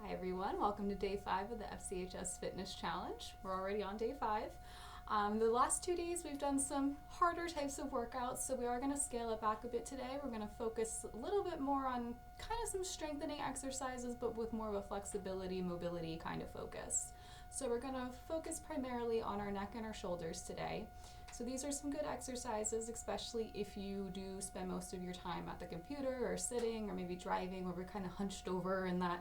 Hi everyone, welcome to day 5 of the FCHS Fitness Challenge. We're already on day 5. The last 2 days we've done some harder types of workouts, so we are going to scale it back a bit today. We're going to focus a little bit more on kind of some strengthening exercises, but with more of a flexibility, mobility kind of focus. So we're going to focus primarily on our neck and our shoulders today. So these are some good exercises, especially if you do spend most of your time at the computer or sitting or maybe driving where we're kind of hunched over in that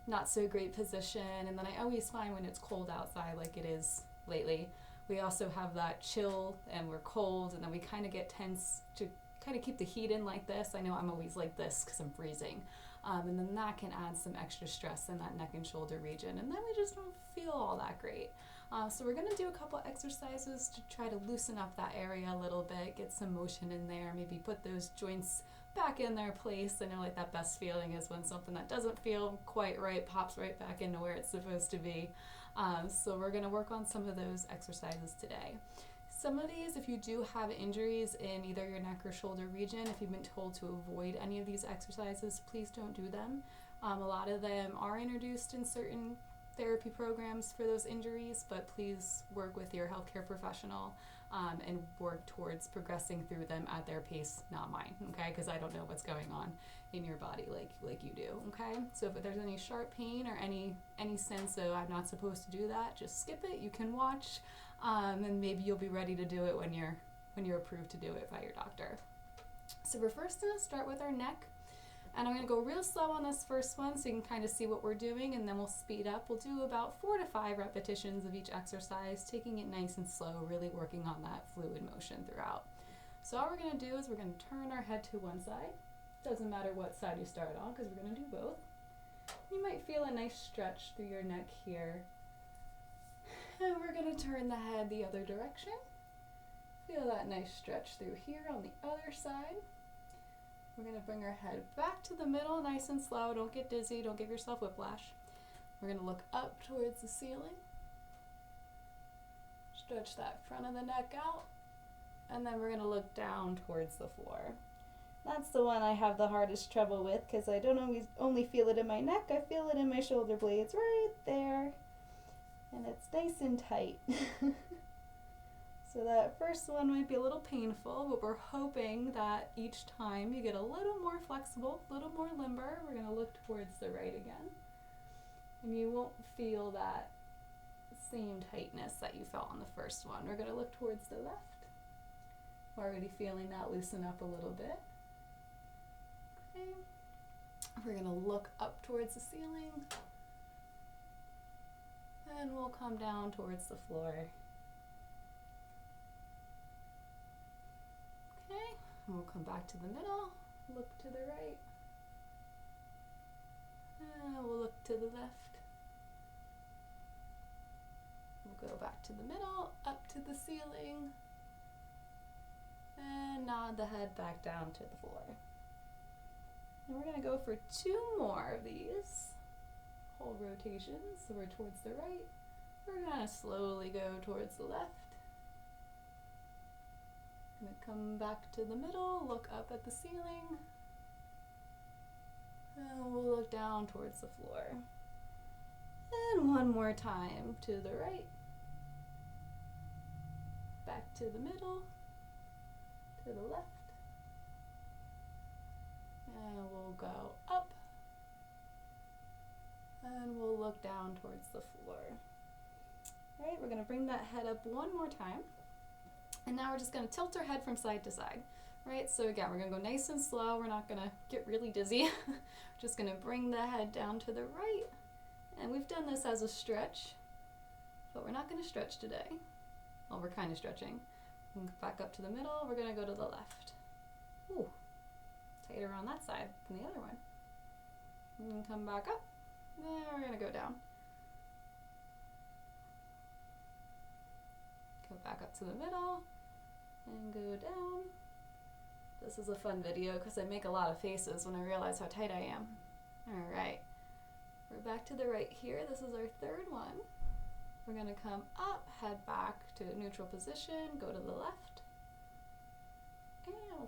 not so great position. And then I always find when it's cold outside like it is lately, we also have that chill and we're cold and then we kind of get tense to kind of keep the heat in like this. I know I'm always like this because I'm freezing. And then that can add some extra stress in that neck and shoulder region, and then we just don't feel all that great. So we're going to do a couple exercises to try to loosen up that area a little bit, get some motion in there, maybe put those joints back in their place. I know like that best feeling is when something that doesn't feel quite right pops right back into where it's supposed to be. So we're going to work on some of those exercises today. Some of these, if you do have injuries in either your neck or shoulder region, if you've been told to avoid any of these exercises, please don't do them. A lot of them are introduced in certain therapy programs for those injuries, but please work with your healthcare professional and work towards progressing through them at their pace, not mine, okay? Because I don't know what's going on in your body like you do, okay? So if there's any sharp pain or any sense of I'm not supposed to do that, just skip it. You can watch, and maybe you'll be ready to do it when you're approved to do it by your doctor. So we're first going to start with our neck. And I'm going to go real slow on this first one so you can kind of see what we're doing, and then we'll speed up. We'll do about 4 to 5 repetitions of each exercise, taking it nice and slow, really working on that fluid motion throughout. So all we're going to do is we're going to turn our head to one side. Doesn't matter what side you start on because we're going to do both. You might feel a nice stretch through your neck here. And we're going to turn the head the other direction. Feel that nice stretch through here on the other side. We're going to bring our head back to the middle, nice and slow. Don't get dizzy. Don't give yourself whiplash. We're going to look up towards the ceiling. Stretch that front of the neck out. And then we're going to look down towards the floor. That's the one I have the hardest trouble with because I don't always only feel it in my neck. I feel it in my shoulder blades right there. And it's nice and tight. So that first one might be a little painful, but we're hoping that each time you get a little more flexible, a little more limber. We're going to look towards the right again. And you won't feel that same tightness that you felt on the first one. We're going to look towards the left. We're already feeling that loosen up a little bit. Okay. We're going to look up towards the ceiling. And we'll come down towards the floor. Okay, and we'll come back to the middle, look to the right, and we'll look to the left. We'll go back to the middle, up to the ceiling, and nod the head back down to the floor. And we're going to go for 2 more of these whole rotations. So we're towards the right, we're going to slowly go towards the left. Gonna come back to the middle, look up at the ceiling, and we'll look down towards the floor. And one more time to the right, back to the middle, to the left, and we'll go up, and we'll look down towards the floor. All right, we're gonna bring that head up one more time. And now we're just going to tilt our head from side to side, right? So again, we're going to go nice and slow. We're not going to get really dizzy. Just going to bring the head down to the right. And we've done this as a stretch, but we're not going to stretch today. Well, we're kind of stretching. Back up to the middle. We're going to go to the left. Ooh, tighter on that side than the other one. And then come back up. Then we're going to go down. Go back up to the middle and go down. This is a fun video because I make a lot of faces when I realize how tight I am. All right, we're back to the right here. This is our third one. We're going to come up, head back to a neutral position, go to the left. Ow.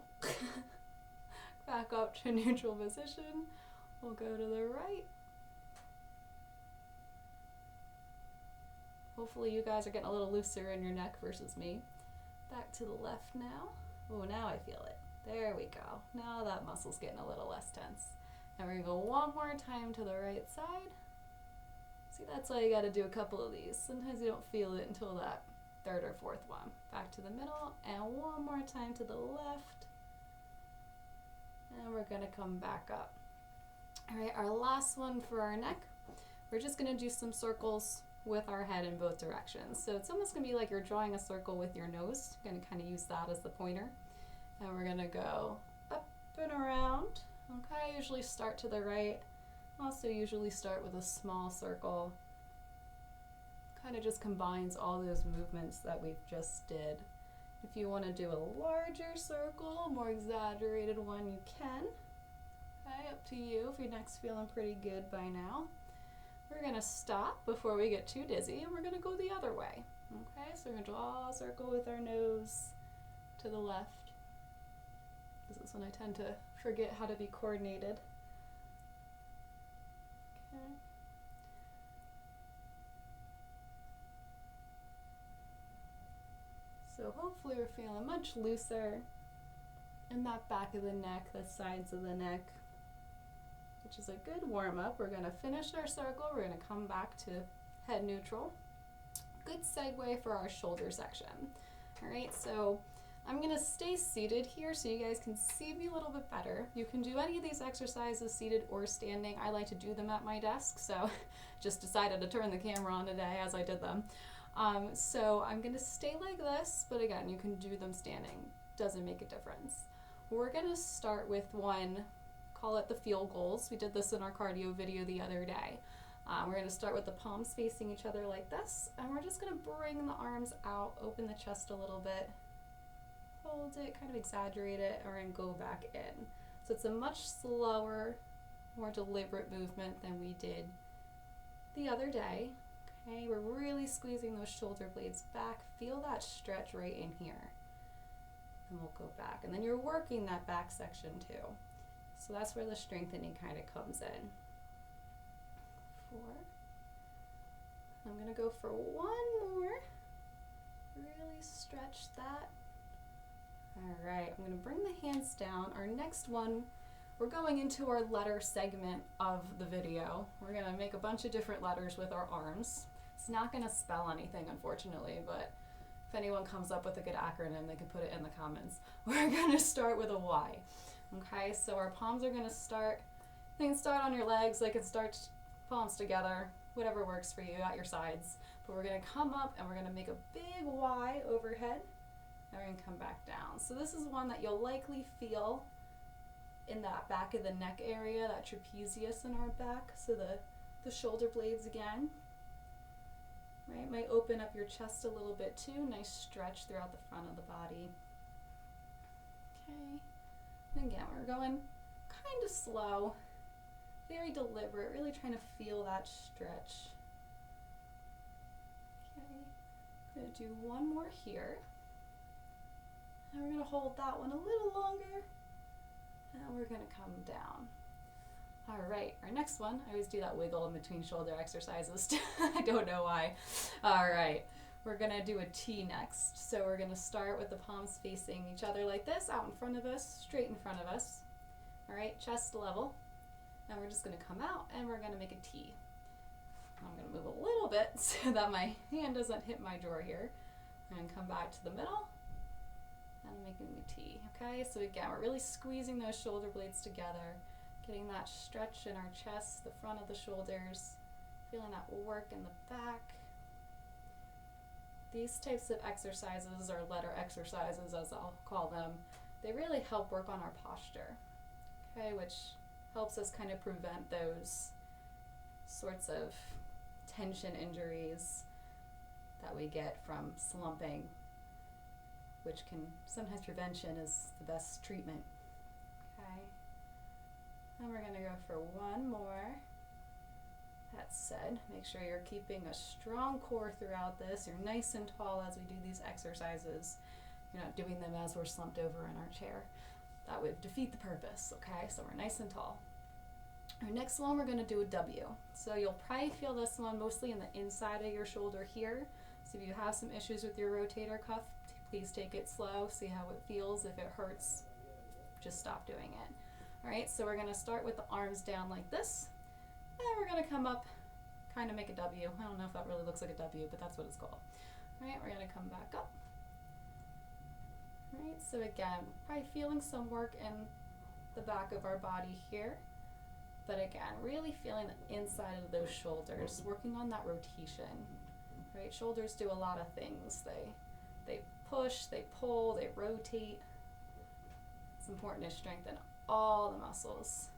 Back up to a neutral position. We'll go to the right. Hopefully you guys are getting a little looser in your neck versus me. Back to the left now. Oh, now I feel it. There we go. Now that muscle's getting a little less tense. And we're gonna go one more time to the right side. See, that's why you gotta do a couple of these. Sometimes you don't feel it until that third or fourth one. Back to the middle, and one more time to the left. And we're gonna come back up. All right, our last one for our neck. We're just gonna do some circles with our head in both directions. So it's almost gonna be like you're drawing a circle with your nose. You're gonna kind of use that as the pointer. And we're gonna go up and around. Okay, usually start to the right. Also usually start with a small circle. Kind of just combines all those movements that we've just did. If you want to do a larger circle, more exaggerated one, you can. Okay, up to you if your neck's feeling pretty good by now. We're going to stop before we get too dizzy, and we're going to go the other way. Okay, so we're going to draw a circle with our nose to the left. This is when I tend to forget how to be coordinated. Okay. So hopefully we're feeling much looser in that back of the neck, the sides of the neck, which is a good warm-up. We're going to finish our circle. We're going to come back to head neutral. Good segue for our shoulder section. All right, so I'm going to stay seated here so you guys can see me a little bit better. You can do any of these exercises seated or standing. I like to do them at my desk, so just decided to turn the camera on today as I did them. So I'm going to stay like this, but again, you can do them standing. Doesn't make a difference. We're going to start with one, call it the feel goals. We did this in our cardio video the other day. We're going to start with the palms facing each other like this, and we're just going to bring the arms out, open the chest a little bit, hold it, kind of exaggerate it, and go back in. So it's a much slower, more deliberate movement than we did the other day. Okay, we're really squeezing those shoulder blades back. Feel that stretch right in here. And we'll go back. And then you're working that back section too. So that's where the strengthening kind of comes in. 4. I'm going to go for one more. Really stretch that. All right, I'm going to bring the hands down. Our next one, we're going into our letter segment of the video. We're going to make a bunch of different letters with our arms. It's not going to spell anything, unfortunately, but if anyone comes up with a good acronym, they can put it in the comments. We're going to start with a Y. Okay, so our palms are going to start, they can start on your legs, they can start palms together, whatever works for you at your sides. But we're going to come up and we're going to make a big Y overhead, and we're going to come back down. So this is one that you'll likely feel in that back of the neck area, that trapezius in our back, so the shoulder blades again. Right, might open up your chest a little bit too. Nice stretch throughout the front of the body. Okay, and again, we're going kind of slow, very deliberate, really trying to feel that stretch. Okay, I'm going to do one more here. And we're going to hold that one a little longer, and we're going to come down. All right, our next one, I always do that wiggle in between shoulder exercises. I don't know why. All right, we're going to do a T next. So we're going to start with the palms facing each other like this, out in front of us, straight in front of us. All right, chest level. And we're just going to come out and we're going to make a T. I'm going to move a little bit so that my hand doesn't hit my drawer here. And come back to the middle and making a T. Okay, so again, we're really squeezing those shoulder blades together. Getting that stretch in our chest, the front of the shoulders, feeling that work in the back. These types of exercises, or letter exercises as I'll call them, they really help work on our posture, okay, which helps us kind of prevent those sorts of tension injuries that we get from slumping, which can, sometimes prevention is the best treatment, okay. And we're going to go for one more. That said, make sure you're keeping a strong core throughout this. You're nice and tall as we do these exercises. You're not doing them as we're slumped over in our chair. That would defeat the purpose, okay? So we're nice and tall. Our next one, we're gonna do a W. So you'll probably feel this one mostly in the inside of your shoulder here. So if you have some issues with your rotator cuff, please take it slow, see how it feels. If it hurts, just stop doing it. All right, so we're gonna start with the arms down like this. And we're gonna come up, kind of make a W. I don't know if that really looks like a W, but that's what it's called. All right, we're gonna come back up. All right, so again, probably feeling some work in the back of our body here. But again, really feeling the inside of those shoulders, working on that rotation. Right, shoulders do a lot of things. They push, they pull, they rotate. It's important to strengthen all the muscles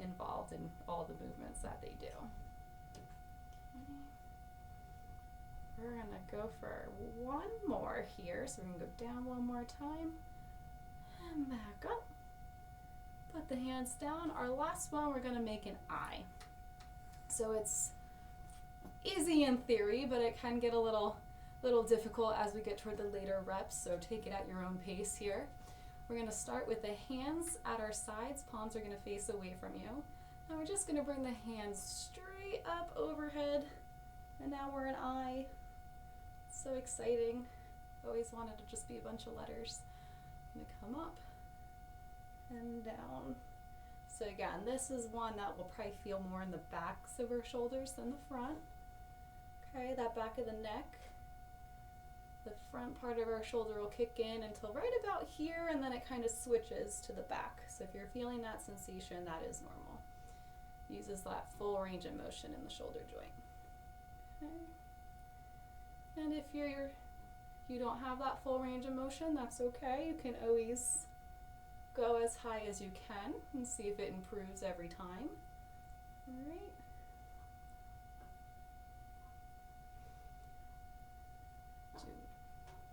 involved in all the movements that they do. Okay. We're gonna go for one more here, so we can go down one more time and back up. Put the hands down. Our last one, we're gonna make an I. So it's easy in theory, but it can get a little difficult as we get toward the later reps, so take it at your own pace here. We're gonna start with the hands at our sides. Palms are gonna face away from you. And we're just gonna bring the hands straight up overhead. And now we're an I. So exciting. Always wanted to just be a bunch of letters. I'm gonna come up and down. So again, this is one that will probably feel more in the backs of our shoulders than the front. Okay, that back of the neck. The front part of our shoulder will kick in until right about here, and then it kind of switches to the back. So if you're feeling that sensation, that is normal. Uses that full range of motion in the shoulder joint. Okay. And if you don't have that full range of motion, that's okay. You can always go as high as you can and see if it improves every time. All right.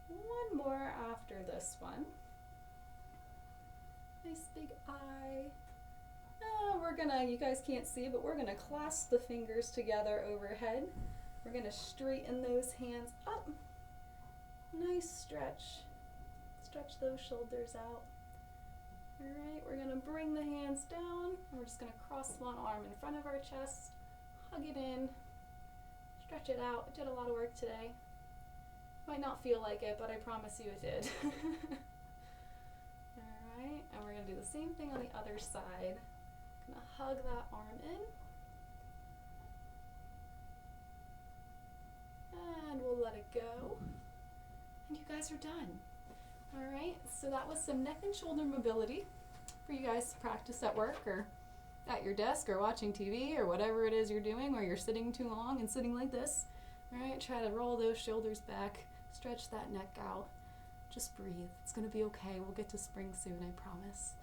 Do one more after this one. Nice big eye. We're gonna, you guys can't see, but we're gonna clasp the fingers together overhead. We're gonna straighten those hands up. Nice stretch. Stretch those shoulders out. All right, we're gonna bring the hands down. And we're just gonna cross one arm in front of our chest, hug it in, stretch it out. I did a lot of work today. Might not feel like it, but I promise you it did. All right, and we're gonna do the same thing on the other side. Gonna hug that arm in. And we'll let it go. And you guys are done. All right, so that was some neck and shoulder mobility for you guys to practice at work or at your desk or watching TV or whatever it is you're doing, or you're sitting too long and sitting like this. All right, try to roll those shoulders back, stretch that neck out. Just breathe. It's gonna be okay. We'll get to spring soon, I promise.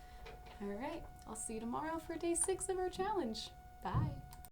All right, I'll see you tomorrow for day 6 of our challenge. Bye.